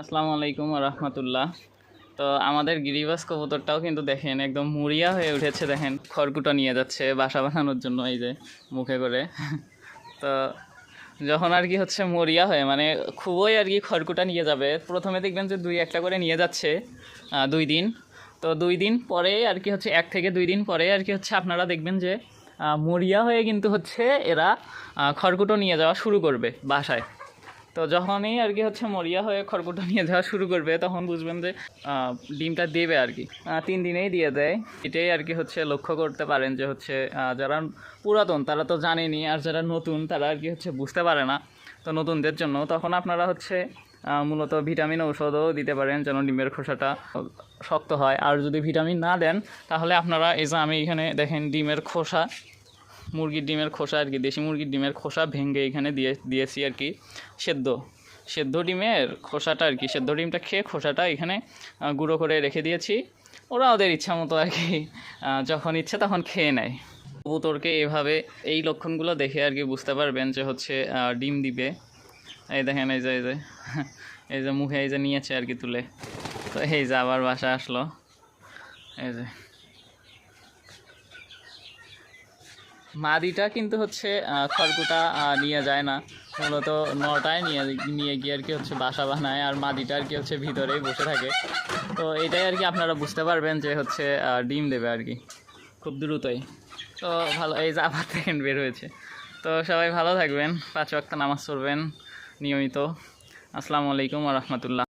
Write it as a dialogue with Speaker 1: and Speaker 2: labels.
Speaker 1: আসসালামু আলাইকুম রহমতুল্লাহ। তো আমাদের গিরিবাজ কবুতরটাও কিন্তু দেখেন একদম মুড়িয়া হয়ে উঠেছে, দেখেন খড়কুটো নিয়ে যাচ্ছে বাসা বানানোর জন্য, এই যে মুখে করে। তো যখন আর কি হচ্ছে মরিয়া হয়ে মানে খুবই আর কি খড়কুটা নিয়ে যাবে, প্রথমে দেখবেন যে দুই একটা করে নিয়ে যাচ্ছে 2 দিন। তো 2 দিন পরে আর কি হচ্ছে 1 থেকে 2 দিন পরে আর কি হচ্ছে আপনারা দেখবেন যে মরিয়া হয়ে কিন্তু হচ্ছে এরা খড়কুটো নিয়ে যাওয়া শুরু করবে বাসায়। তো যখনই আর কি হচ্ছে মরিয়া হয়ে খড়কুটো নিয়ে যাওয়া শুরু করবে তখন বুঝবেন যে ডিমটা দেবে আর কি 3 দিনেই দিয়ে দেয়। এটাই আর কি হচ্ছে লক্ষ্য করতে পারেন যে হচ্ছে যারা পুরাতন তারা তো জানেনি, আর যারা নতুন তারা আর কি হচ্ছে বুঝতে পারে না। তো নতুনদের জন্য তখন আপনারা হচ্ছে মূলত ভিটামিন ঔষধও দিতে পারেন যেন ডিমের খোসাটা শক্ত হয়। আর যদি ভিটামিন না দেন তাহলে আপনারা এই যে আমি এখানে দেখেন ডিমের খোসা, মুরগির ডিমের খোসা আর কি, দেশি মুরগির ডিমের খোসা ভেঙে এখানে দিয়েছি আর কি। সেদ্ধ সেদ্ধ ডিমের খোসাটা আর কি, সেদ্ধ ডিমটা খেয়ে খোসাটা এখানে গুঁড়ো করে রেখে দিয়েছি। ওরা ওদের ইচ্ছা মতো আর কি যখন ইচ্ছে তখন খেয়ে নেয়। কবুতরকে এভাবে এই লক্ষণগুলো দেখে আর কি বুঝতে পারবেন যে হচ্ছে ডিম দিবে। এই দেখেন এই যে এই যে মুখে এই যে নিয়েছে আর কি তুলে। তো এই যে আবার বাসা আসলো, এই যে মাদিটা কিন্তু হচ্ছে খড়কুটা নিয়ে যায় না, মূলত নটায় নিয়ে নিয়ে গিয়ে আর কি হচ্ছে বাসা বানায়, আর মাদিটা আর কি হচ্ছে ভিতরেই বসে থাকে। তো এটাই আর কি আপনারা বুঝতে পারবেন যে হচ্ছে ডিম দেবে আর কি খুব দ্রুতই। তো ভালো, এই যে আবার দেখেন বের হয়েছে। তো সবাই ভালো থাকবেন, 5 ওয়াক্ত নামাজ পড়বেন নিয়মিত। আসসালামু আলাইকুম রহমতুল্লাহ।